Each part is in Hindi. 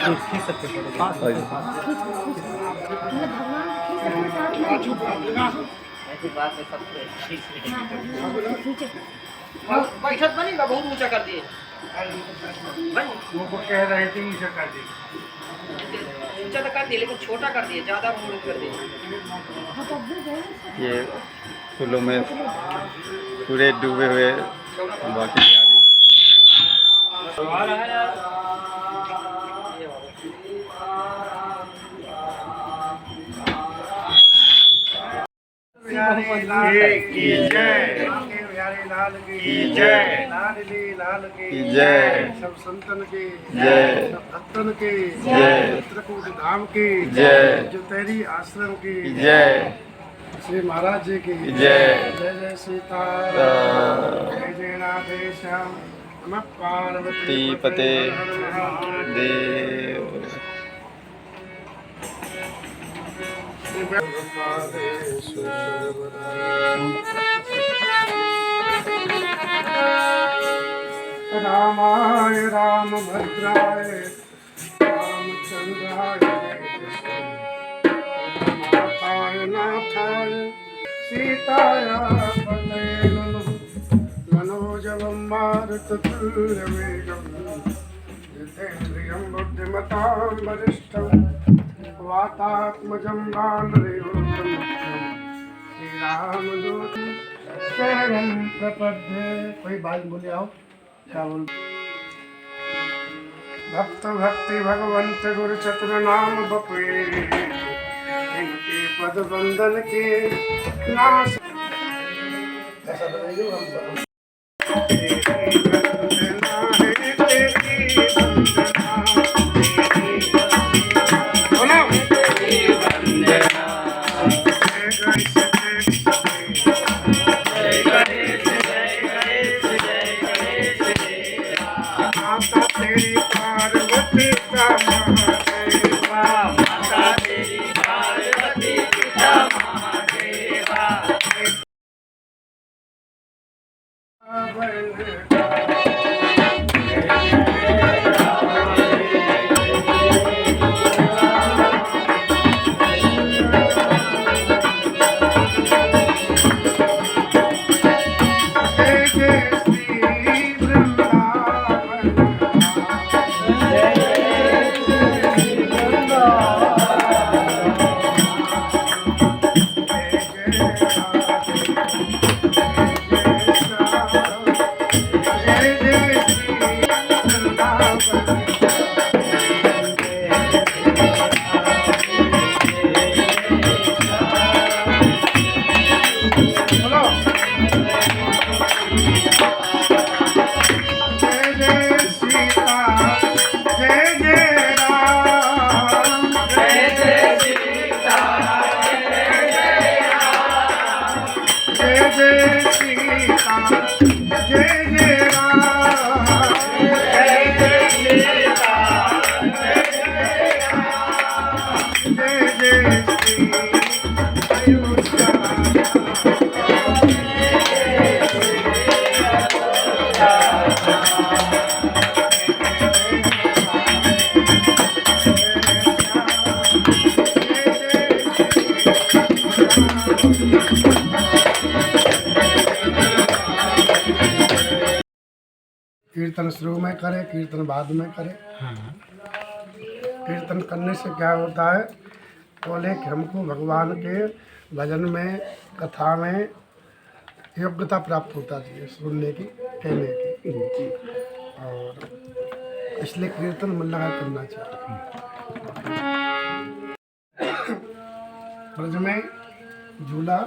खींच सकते हैं पास हाँ जी। बैठक बनेगा बहुत ऊंचा कर दिए वो कह रहे थे ऊंचा कर दे। ऊंचा तो कर दिए लेकिन छोटा कर दिए ज्यादा मोड़ कर दिए। ये फूलों में पूरे डूबे हुए बाकी आगे की जय, लाल की जय, लाडली लाल की जय, सब संतन की जय, सब भक्तन की जय, चित्रकूट धाम की जय, जुतेरी आश्रम की जय, श्री महाराज जी की जय। जय जय सीताराम जय जय राधे श्याम नमः पार्वती पते हर हर महादेव। देव। रामाय रामभद्राय रामचंद्राय माताय नाथाय सीताय पतये नमः मनोजवं मारुततुल्यवेगं जितेन्द्रियं बुद्धिमतां वरिष्ठं वातात्मजं वानरयूथं श्रीरामदूतं शरणं प्रपद्ये। कोई बात बोले आओ क्या बोल। भक्त भक्ति भगवंत गुरु चतुर नाम बपुए इनके पद बंदन के नाश ऐसा बताइए हम तेरी पार्वती का महादेवा माता तेरी पार्वती का महादेवा कीर्तन शुरू में करे कीर्तन बाद में करे। कीर्तन करने से क्या होता है बोले कि हमको भगवान के भजन में कथा में योग्यता प्राप्त होता है सुनने की कहने की और इसलिए कीर्तन मन लगा करना चाहिए। ब्रज में झूला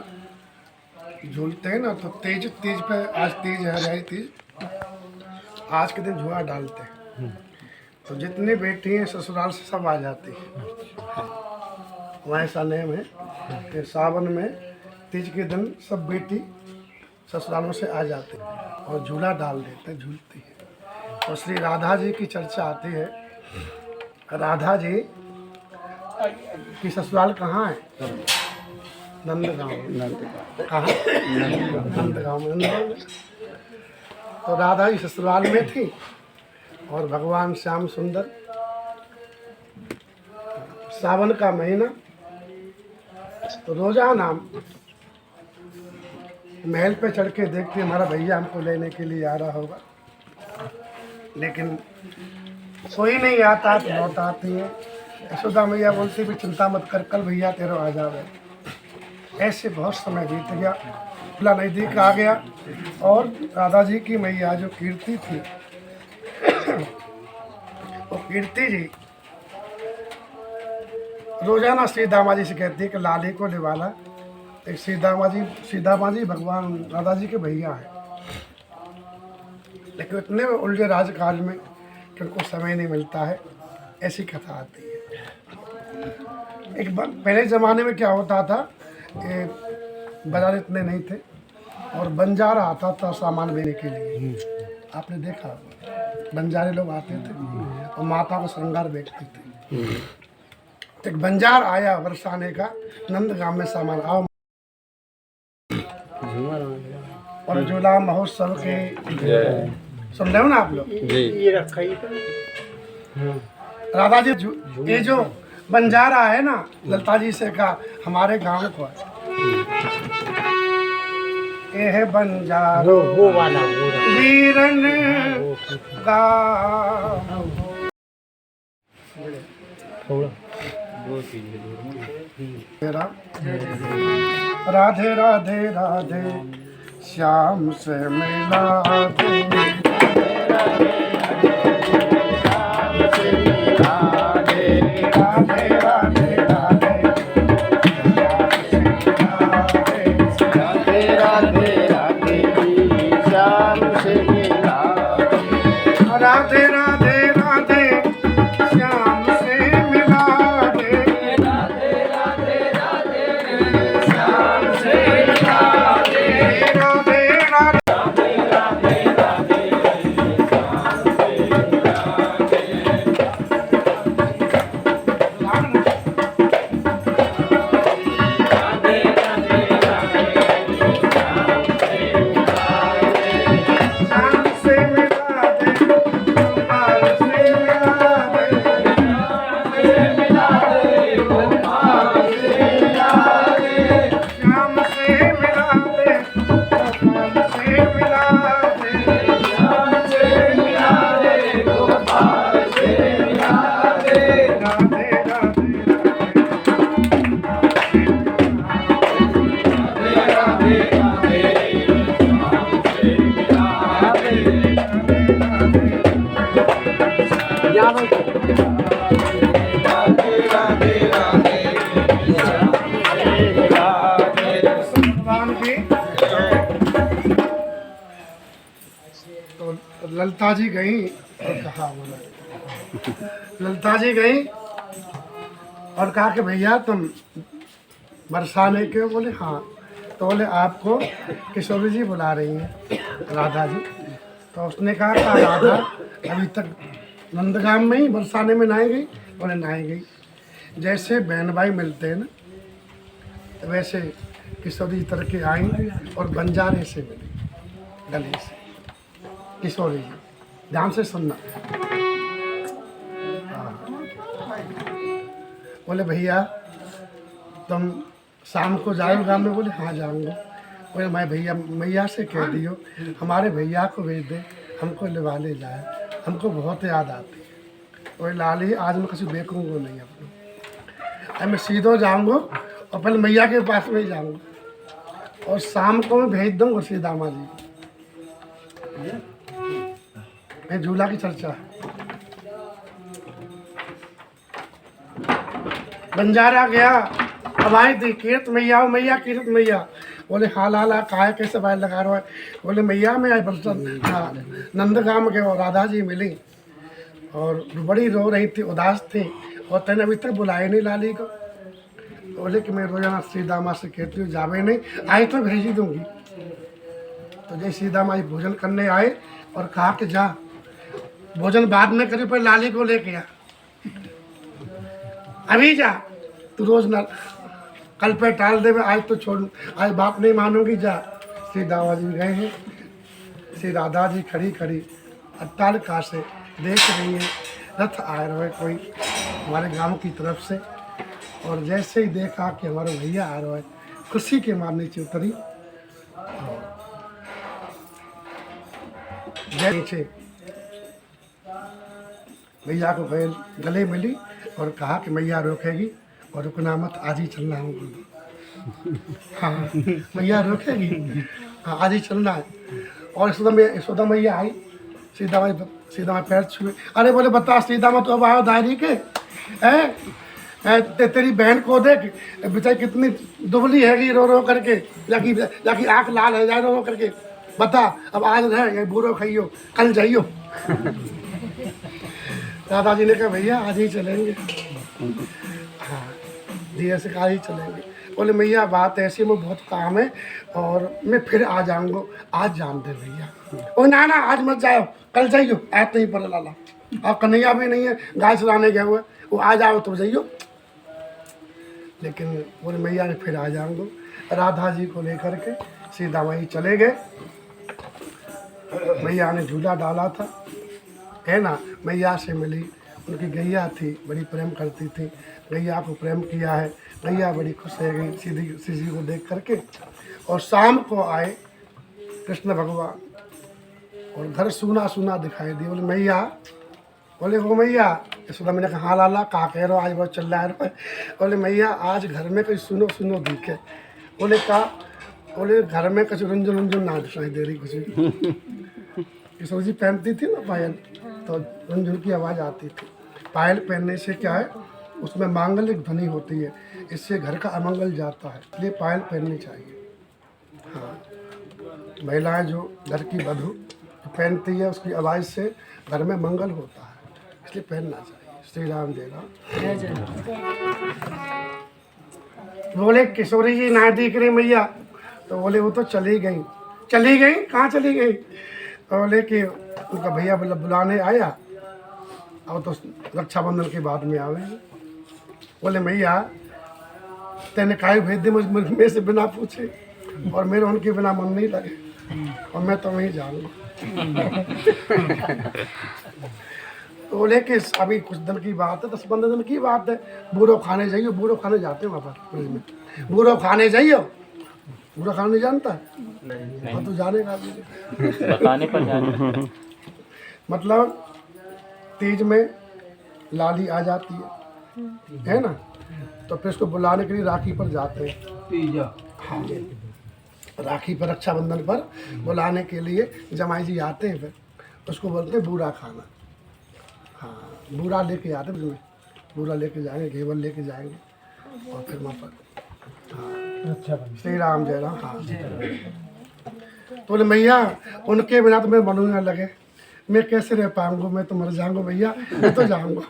झूलते हैं ना तो तेज तेज पे आज तेज है हरियाई तेज आज के दिन झूला डालते हैं तो जितनी बेटी हैं ससुराल से सब आ जाती हैं। वहाँ ऐसा नियम है कि सावन में तीज के दिन सब बेटी ससुरालों से आ जाती हैं और झूला डाल देते हैं झूलती है। और श्री राधा जी की चर्चा आती है। राधा जी की ससुराल कहाँ है? नंदगांव। कहाँ? नंदगांव में। नंदगांव में तो राधा जी ससुराल में थी और भगवान श्याम सुंदर सावन का महीना, तो रोजाना महल पे चढ़ के देखते हमारा भैया हमको लेने के लिए आ रहा होगा, लेकिन कोई नहीं आता तो लौट आती है। यशोदा मैया बोलती भी चिंता मत कर, कल भैया तेरा आ जावे। ऐसे बहुत समय बीत गया, खुला नज़दीक आ गया और राधा जी की मैया जो कीर्ति थी वो कीर्ति जी रोजाना सीतामा जी से कहती है कि लाली को निवाला। एक सीतामा जी भगवान राधा जी के भैया हैं, लेकिन इतने उलझे राजकाज में कि उनको समय नहीं मिलता है। ऐसी कथा आती है। एक पहले ज़माने में क्या होता था, बाजार इतने नहीं थे और बंजारा आता था सामान लेने के लिए। आपने देखा बंजारे लोग आते थे और माता को श्रृंगार बेचते थे। तो एक बंजार आया बरसाने का, नंदगांव में सामान आओ। और झूला महोत्सव के सुन रहे हो ना आप लोग? जी। राधा जी ये जो बंजारा है ना, ललता जी से कहा हमारे गांव को है। ये है बंजारा वो वाला वीरन गाँव। मेरा राधे राधे राधे श्याम से मिला दे, राधे राधे राधे श्याम से मिला दे। राधे राधे राधे श्याम से मिला दे, राधे राधे राधे श्याम से मिला दे, राधे राधे श्याम से मिला दे, गोपाल से मिला दे, श्याम से मिला दे, गोपाल से मिला दे, राधे राधे भगवान की। तो ललता जी गई और कहा बोला, ललता जी गई और कहा कि भैया तुम बरसाने के हो? बोले हाँ। तो बोले आपको किशोरी जी बुला रही हैं, राधा जी। तो उसने कहा कि राधा अभी तक नंदगाम में ही बरसाने में नहाई गई? बोले नहाई गई। जैसे बहन भाई मिलते हैं ना, तो वैसे किशोरी जी तरह के आई और बंजारे से मिली, गले से। किशोरी जी ध्यान से सुनना। बोले भैया तुम शाम को जाओ गाँव में? बोले हाँ जाऊँगा। बोले मैं भैया मैया से कह दियो हमारे भैया को भेज दे, हमको लिवा ले जाए, हमको बहुत याद आती है। बोले लाली आज मैं किसी देखूँगा नहीं अपने, अब मैं सीधो जाऊँगा और पहले मैया के पास में ही जाऊँगा और शाम को मैं भेज दूँगा सीधामा जी। मैं झूला की चर्चा है। बंजारा गया, अब आई थी कीर्त मैया, हो मैया कीर्त मैया। बोले हाँ लाला काहे कैसे बाहर लगा रहा है? बोले मैया मैं आई बरसन नंदगाम के और राधा जी मिली और बड़ी रो रही थी, उदास थी और तेने अभी तक बुलाया नहीं लाली को। बोले कि मैं रोजाना सीधामा से कहती हूँ जावे नहीं, आई तो भेज ही दूंगी। तो जय सीधामा जी भोजन करने आए और कहा कि जा भोजन बाद में करी, पर लाली को लेके आ, अभी जा, तू रोज ना कल पे टाल दे, आज तो छोड़, आज बात नहीं मानूंगी, जा। श्री दावा जी गए हैं, श्री राधा जी खड़ी खड़ी अट्टालिका से देख रही है, रथ आ रहा है कोई हमारे गांव की तरफ से और जैसे ही देखा कि हमारा भैया आ रहा है, खुशी के मार नीचे उतरी। नीचे भैया को गले मिली और कहा कि मैया रोकेगी और रुकना मत, आज ही चलना है। हाँ, मैया रोकेगी, हाँ आज ही चलना है। और यशोदा मैया आई, सीधा मैं पैर छुए, अरे बोले बता सीधा मैं तो अब आयो दायरी के तेरी बहन को देख बेचारी कितनी दुबली हैगी, रो रो करके, जाकी आँख लाल है जाए रो रो करके, बता अब आज रहे ये बुरो खाइयो कल जाइयो। दादाजी ने कहा भैया आज ही चलेंगे। हाँ धीरे से आज ही चलेंगे। बोले मैया बात ऐसी में बहुत काम है और मैं फिर आ जाऊंगा, आज जान दे भैया। ओ ना ना आज मत जाओ, कल जाइयो, आज नहीं पर लाला। और कन्हैया भी नहीं है, गाय चलाने गए हुए, वो आ जाओ तो जाइयो। लेकिन बोले मैया ने फिर आ जाऊंगा। राधा जी को लेकर के सीधा वहीं चले गए। मैया ने झूला डाला था, है ना, मैया से मिली, उनकी गैया थी, बड़ी प्रेम करती थी, गैया को प्रेम किया है, गैया बड़ी खुश है गई सीधी को देख करके। और शाम को आए कृष्ण भगवान और घर सूना सूना दिखाई दिया। बोले मैया, बोले वो मैया, यशोदा मैंने कहा हाँ लाला का कह रहे हो, आज बहुत चल रहा है। बोले मैया आज घर में कोई सुनो सुनो दिखे। बोले का, बोले घर में कुछ रुंझुन रुंझुन ना दिखाई दे रही कुछ। किशोर जी पहनती थी ना पायल, तो रुंझुन की आवाज़ आती थी। पायल पहनने से क्या है, उसमें मांगलिक ध्वनि होती है, इससे घर का अमंगल जाता है, इसलिए पायल पहननी चाहिए। हाँ, महिलाएं जो घर की वधू पहनती है उसकी आवाज़ से घर में मंगल होता है, इसलिए पहनना चाहिए। श्री राम जय राम। बोले किशोरी जी ना दिख रही मैया, तो बोले वो तो चली गई। चली गई कहाँ चली गई? तो बोले कि उनका भैया बुलाने आया, और तो रक्षाबंधन के बाद में आवे। बोले मैया तेने काहे भेज दी मेरे से बिना पूछे, और मेरे उनके बिना मन नहीं लगे, और मैं तो वहीं जाऊँगा। तो बोले कि अभी कुछ दिन की बात है, 10-15 दिन की बात है, बूरो खाने जाइयो, बूरो खाने जाते हैं वहाँ पर, बूरो खाने जाइयो। बूरो खाने नहीं जानता है? हाँ तो जाने का बताने पर जाने। मतलब तीज में लाली आ जाती है ना, तो फिर उसको बुलाने के लिए राखी पर जाते हैं। हाँ, राखी पर रक्षाबंधन पर बुलाने के लिए जमाई जी आते हैं, फिर उसको बोलते हैं बूरा खाना। हाँ, बूरा लेके आते हैं, बूरा लेके जाएंगे, घेवर लेके जाएंगे, और फिर वहाँ पर हाँ श्री राम जय राम। हाँ तो बोले मैया उनके बिना तो मैं बनू ना लगे, मैं कैसे रह पाऊंगा, मैं तो मर जाऊंगा भैया, मैं तो जाऊंगा।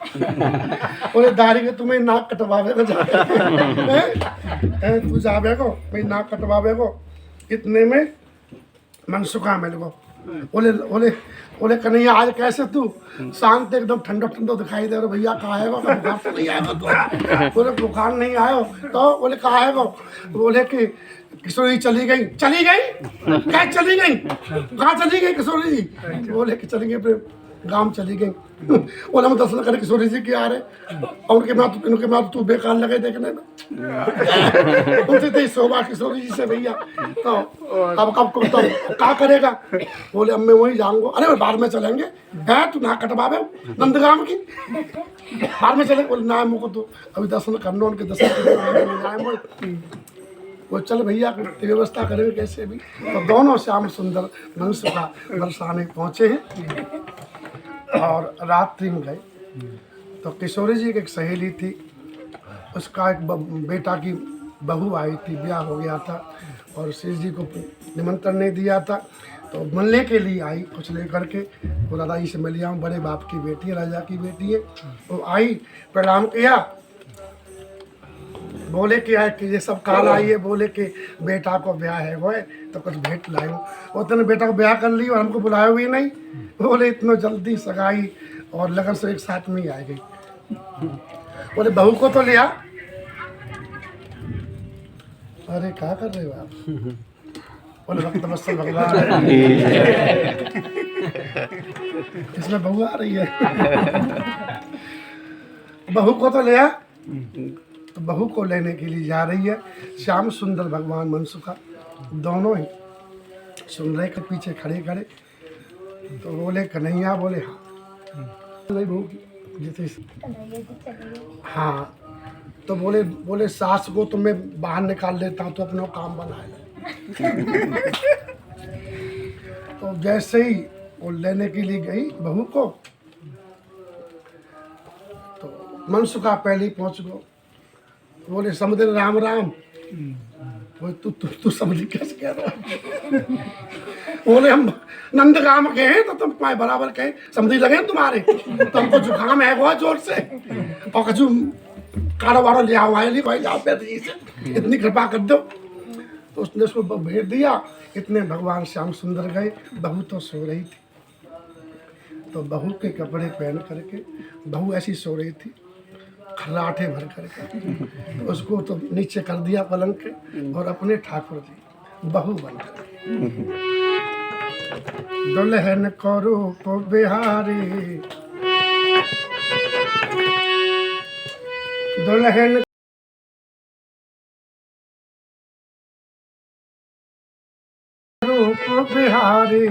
बोले दाढ़ी के तुम्हें नाक कटवावे को तू जावे को, मैं नाक कटवावे को, इतने में मन सुखा मेरे को। बोले बोले बोले कन्हैया आज कैसे तू शांत एकदम ठंडो ठंडो दिखाई दे रहा भैया, कहाँ है वो, बुखार तो नहीं आएगा तो? बोले बुखार नहीं आयो तो? बोले कहाँ है वो? बोले कि किशोरी चली गई। चली गई क्या? चली गई कहाँ चली गई किशोरी जी? बोले कि चली गई गांव चली गई। बोला मैं दर्शन करे किशोरी जी के आ रहे, और उनके बाद तू बेकार लगे देखने में। उनसे तो शोभा किशोरी जी से भैया, तो अब कब तो क्या करेगा? बोले अब मैं वहीं जाऊंगा। अरे बाद में चलेंगे, है तू ना कटवावे नंदगाम की, बाद में चलेंगे। बोले ना मुझको तो अभी दर्शन करना, उनके दर्शन वो चल भैया व्यवस्था करेंगे कैसे भी। तो दोनों श्याम सुंदर मनुष्य का बरसाने पहुँचे हैं और रात्रि में गए। तो किशोरी जी की एक सहेली थी, उसका एक बेटा की बहू आई थी, ब्याह हो गया था, और श्री जी को निमंत्रण नहीं दिया था, तो मिलने के लिए आई कुछ लेकर के। तो दादा जी से मिल आऊँ, बड़े बाप की बेटी है, राजा की बेटी है। तो आई, प्रणाम किया, बोले कि ये सब काल आई है, बोले कि बेटा को ब्याह है वो है, तो कुछ भेंट लाए। वो तेने बेटा को ब्याह कर ली और हमको बुलाया भी नहीं। बोले इतना जल्दी सगाई और लगन से एक साथ में ही आ गई। बोले बहू को तो लिया। अरे क्या कर रहे हो आप? बोले भक्त वत्सल भगवान इसमें बहू आ रही है। बहू को तो लिया, तो बहू को लेने के लिए जा रही है। श्याम सुंदर भगवान मनसुखा दोनों ही सुन रहे के पीछे खड़े खड़े। तो बोले कन्हैया, बोले हाँ नहीं बहू जैसे हाँ। तो बोले सास को तो मैं बाहर निकाल देता हूँ, तो अपना काम बना ले। तो जैसे ही वो लेने के लिए गई बहू को, तो मनसुखा पहले ही पहुंच गो। बोले समझ राम राम। बोले तू समझ कैसे कह रहा? बोले हम नंदगाम के हैं तो तुम तुम्हारे बराबर कहे समझी लगे तुम्हारे, तो हमको जुकाम है बहुत जोर से, और कछु काढ़ा वाड़ा ले आओ आए भाई जाओ पैदल से, इतनी कृपा कर दो। तो उसने उसको भेज दिया। इतने भगवान श्याम सुंदर गए। बहू तो सो रही थी, तो बहू के कपड़े पहन करके बहू ऐसी सो रही थी खर्राटे भर करके, तो उसको तो नीचे कर दिया पलंग के और अपने ठाकुर जी बहू बन कर दुल्हन को रूप बिहारी, दुल्हन रूप बिहारी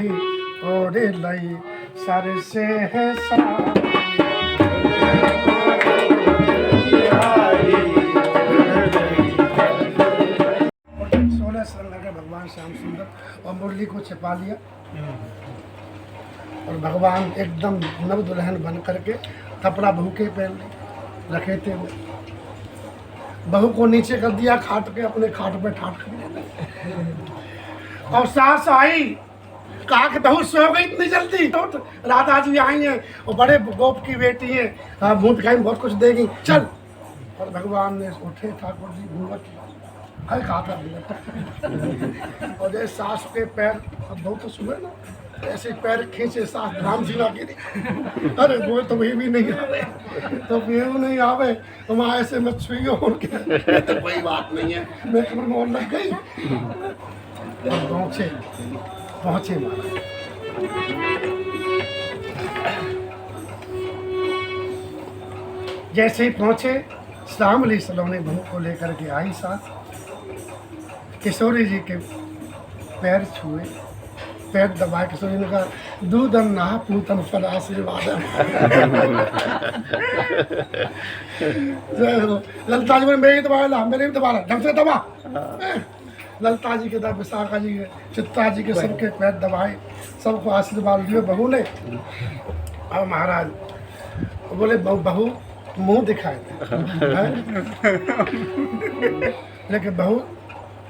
और लई सर से है भगवान श्याम सुंदर और मुरली को छिपा लिया, और भगवान एकदम नव दुल्हन बन करके कपड़ा बहू के पहन रखे थे। बहू को नीचे कर दिया खाट पे, अपने खाट पे ठाट कर। और सास आई, कहा कि बहू सो गई इतनी जल्दी? तो राधा जी आई हैं और बड़े गोप की बेटी है, मुँह दिखाई बहुत कुछ देगी, चल। और भगवान ने उठे ठाकुर जी घूंघट कहा था और जैसे सास के पैर, अब बहुत तो सुबह ना ऐसे पैर खींचे सास राम जी ना गिरी। अरे वो तो वे भी नहीं आवे, तो वे नहीं आवे तो वहाँ ऐसे मत छुइयो उनके, तो कोई बात नहीं है, मैं कमर में और लग गई। और पहुँचे जैसे ही पहुँचे श्यामली सलोनी बहू को लेकर के आई सास। किशोरी जी के पैर छुए, पैर दबाए। किशोरी ने कहा दूधन ना पूतन फल आशीर्वाद। ललिता जी मेरे दबा ला, मेरे भी दबा ला, ढंग से दबा। ललिता जी के दबा, विशाखा जी के, चित्ता जी के सबके पैर दबाए, सबको आशीर्वाद दिए बहू ने। और महाराज बोले बहू मुंह दिखाए लेकिन बहू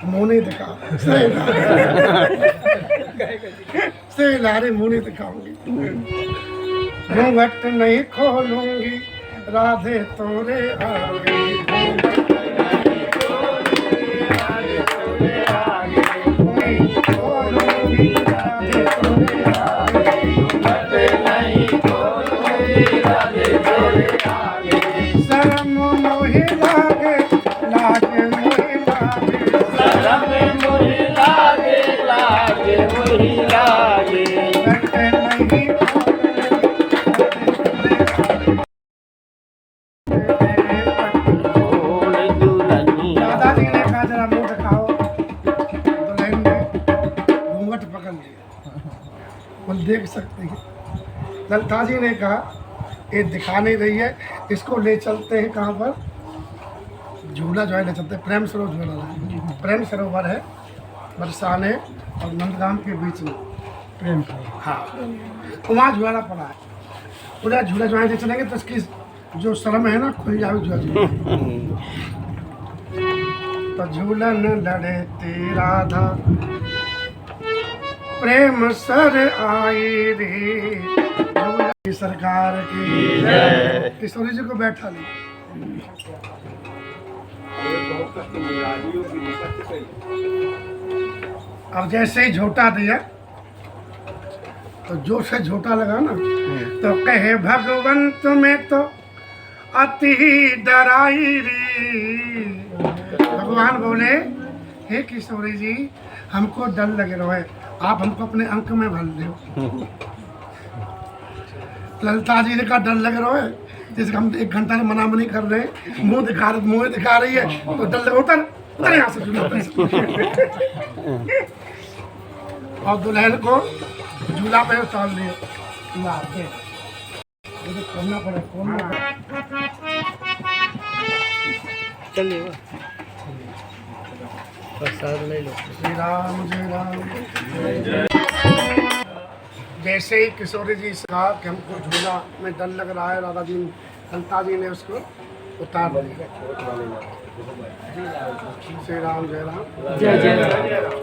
मुंह नहीं दिखा, से लारे मुंह नहीं दिखाऊंगी, घूंघट नहीं खोलूंगी राधे तोरे आगे। देख सकते हैं। ललिता जी ने कहा ये दिखा नहीं रही है, इसको ले चलते हैं कहाँ पर, झूला जो है ले चलते हैं, प्रेम सरोवर झूला, प्रेम सरोवर है बरसाने और नंदगाम के बीच में प्रेम सरोवर। हाँ वहाँ झूला पड़ा है, पूरा झूला जो है चलेंगे तो इसकी जो शर्म है ना खुल जाए झूला। तो झूलन लड़े तेरा राधा प्रेम सर आई रे, सरकार की। किशोरी जी को बैठा ली। अब जैसे ही झोटा दिया तो जोर से झोटा लगा ना, तो कहे भगवान तुम्हें तो अति डराई रे। भगवान बोले हे किशोरी जी हमको डर लग रहा है, आप हमको अपने अंक में भर दो। ललिता जी ने कहा डर लग रहा है, जैसे हम 1 घंटा से मना मनी कर रहे हैं, मुंह दिखा रही है तो डर लगा उतर यहाँ से झूला पे। और दुल्हन को झूला पे उतार लिए। करना पड़े चलिए प्रसाद ले लो। श्री राम जय राम। जैसे ही किशोरी जी से कहा कि हमको झूला में डर लग रहा है, राधा जी ललिता जी ने उसको उतार दिया। श्री राम जय राम। जय जय राम।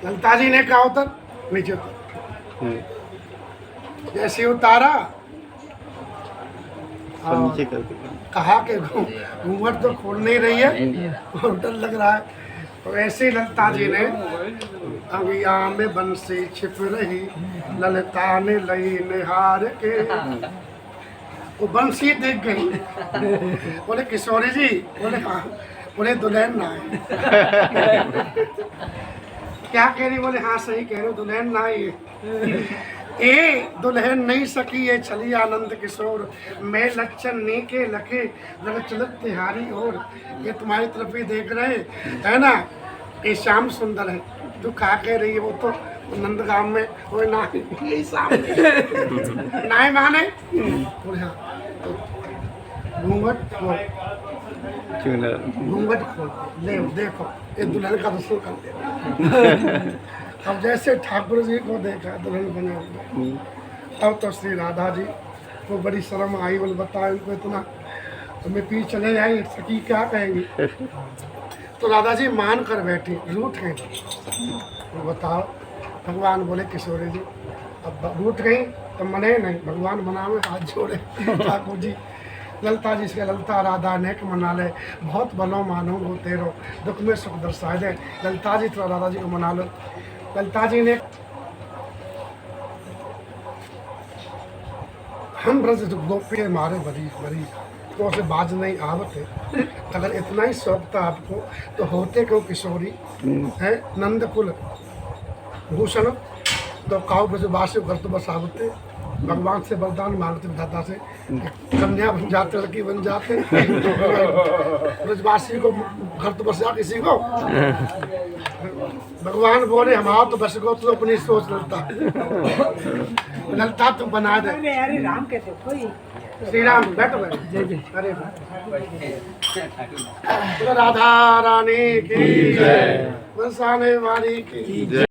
ललिता जी ने कहा उतर, नीचे उतर। जैसे उतारा और नीचे कर दिया। कहा कि घूंघट तो खोल नहीं रही है और डर लग रहा है। तो ऐसे ही ललिता जी ने अंगिया में बंसी छिप रही, ललिता ने लई निहार के। वो बंसी देख गई, बोले किशोरी जी, बोले हाँ, बोले दुल्हन ना है। क्या कह रही? बोले हाँ सही कह रहे हो, दुल्हन ना है। ए दुल्हन नहीं सकी ये चली आनंद किशोर, मैं लक्षण नी के लखे लग चलत तिहारी और। ये तुम्हारी तरफ ही देख रहे है ना, ये श्याम सुंदर है। तू क्या कह रही है? वो तो नंदगाम में वो ना यही सामने ना माने। बोले हाँ, घूंघट खोल, घूंघट खोल ले, देखो ये दुल्हन का रसूल कर दे। अब जैसे ठाकुर जी को देखा दुल्हन बने हुए, अब तो श्री राधा जी को बड़ी शर्म आई। बोले बताओ इनको इतना, तो मैं पीछे चले जाएंगे, सखी क्या कहेंगी? तो राधा जी मान कर बैठी, रूठ गई। तो बताओ, भगवान बोले किशोरी जी अब रूठ गई तो मने नहीं, भगवान मनावे हाथ जोड़े। ठाकुर जी ललिता जी से ललिता राधा नेक मना ले, बहुत बनो मानो वो तेरो, दुख में सुख दर्शाए दे। ललिता जी थोड़ा राधा जी को मना लो। ललिता जी ने हम ब्रज गोपी मारे बरी बरी तो उसे बाज नहीं आवते। अगर इतना ही शौक था आपको तो होते क्यों किशोरी है नंद कुल भूषण, तो काउ ब्रजवासी घर तो बस आवते। भगवान से वरदान मांगते विधाता से, कन्या बन जाते, लड़की बन जाते। ब्रजवासी को घर तो बसा किसी को। भगवान बोले हम आओ तो बस गो, तो अपनी सोच ललता ललता तुम बना दे। अरे राम कहते कोई श्री राम बैठो बैठो। अरे राधा रानी की जय, बरसाने वाली की जय।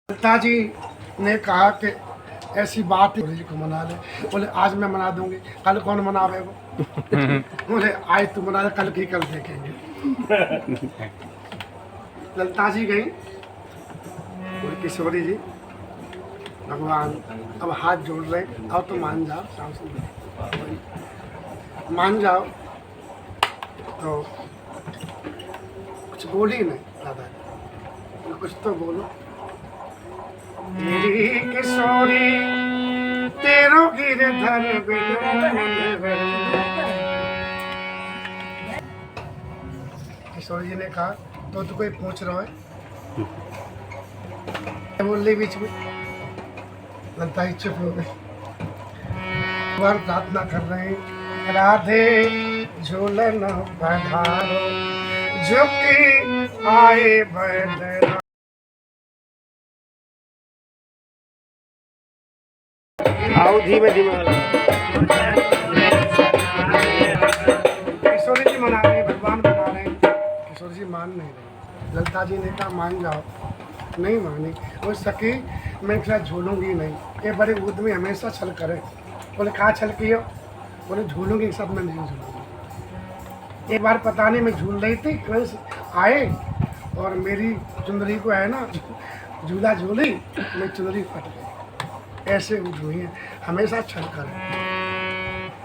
ललिता जी ने कहा कि ऐसी बात है जी को मना ले। बोले आज मैं मना दूंगी, कल कौन मनावे वो? बोले आज तू मना ले, कल की कल देखेंगे। ललिता जी गई, बोले किशोरी जी भगवान अब हाथ जोड़ रहे, अब तो मान जाओ, शाम से मान जाओ। तो कुछ बोली नहीं दादा, कुछ तो बोलो। मेरी किशोरी तेरो गिरधर किशोरी जी ने कहा तो कोई पूछ रहा है? बोल रही बीच में। ललिता ही चुप हो गई। भगवान प्रार्थना कर रहे हैं, राधे झूलन पधारो झुकी आए बदरा। आओ धीमे धीमे। किशोरी जी मना रहे, भगवान मना रहे, किशोरी जी मान नहीं रहे। ललिता जी ने कहा मान जाओ, नहीं मानी। वो सखी मैं एक साथ झूलूंगी नहीं, ये बड़े उद्यमी हमेशा छल करे। बोले कहाँ छल की हो? बोले झूलूंगी, एक साथ मैं नहीं झूलूंगी। एक बार पता नहीं मैं झूल रही थी, आए और मेरी चुंदरी को है ना झूला झूली, मैं चुंदरी फट गई। ऐसे हुई है, हमेशा छल कर।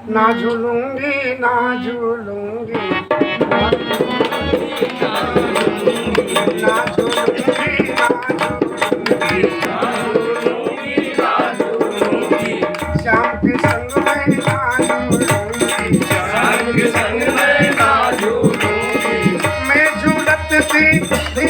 ना झूलूंगी ना झूलूंगी ना झूलूंगी ना झूलूंगी श्याम के संग में ना झूलूंगी, श्याम के संग में ना झूलूंगी। मैं झूलत थी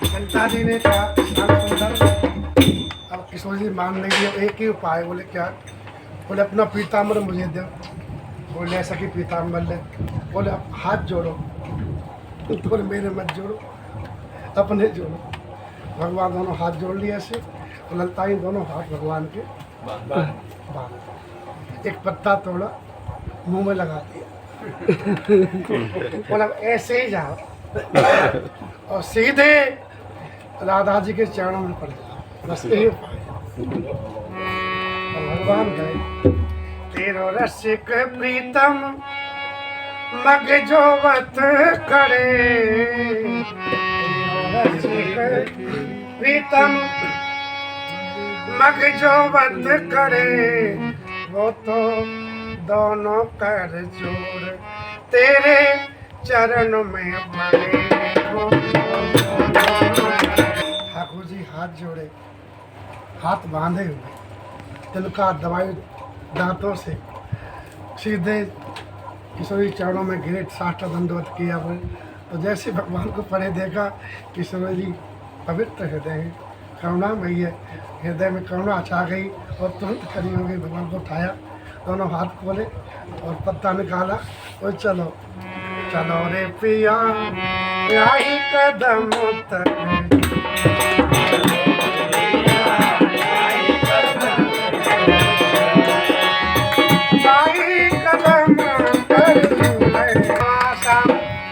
ललिता जी ने कहा "श्याम सुंदर, अब किशोर जी मान नहीं दिया, एक ही उपाय। बोले क्या? बोले अपना पीताम्बर मुझे दो। बोले ऐसा कि पीताम्बर ले। बोले अब हाथ जोड़ो। तो बोले मेरे मत जोड़ो, अपने जोड़ो। भगवान दोनों हाथ जोड़ लिए ऐसे, और ललिता जी दोनों हाथ भगवान के बांध। एक पत्ता तोड़ा, मुंह में लगा दिया। बोला अब ऐसे ही जाओ और सीधे राधा जी के चरणों में पड़ जाओ, बस यही उपाय है। और भगवान गए, तेरो रसिक प्रीतम मग जोवत करे, तेरो रसिक प्रीतम मग जोवत करे, वो तो दोनों कर जोड़ तेरे चरण में पड़े। ठाकुर जी हाथ जोड़े, हाथ बांधे हुए, तिलका दवाई दांतों से, सीधे किशोरी चरणों में गिरे, साष्टांग दंडवत किया। तो जैसे भगवान को पढ़े देखा, किशोरी जी पवित्र हृदय है, करुणामयी है, हृदय में करुणा छा गई और तुरंत खड़ी हो गई। भगवान को उठाया, दोनों हाथ खोले और पत्ता निकाला और चलो चलो रे पिया आई कदम तक।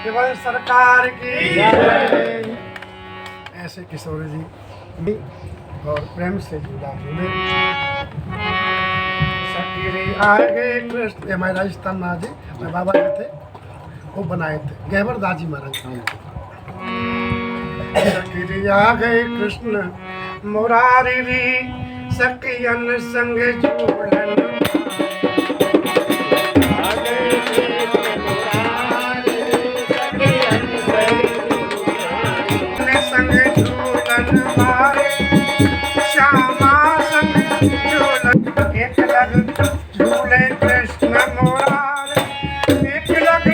केवल सरकार की ऐसे किशोर जी और प्रेम से जुड़ा जुड़े। सकीरी आगे कृष्ण, हमारे राजस्थान में आज मेरे बाबा जी थे, वो बनाए थे, गहवर दास जी महाराज। सकीरी आ गए कृष्ण मुरारी री, सकियन संग झूलन। झूले कृष्ण मुरारी, एक लग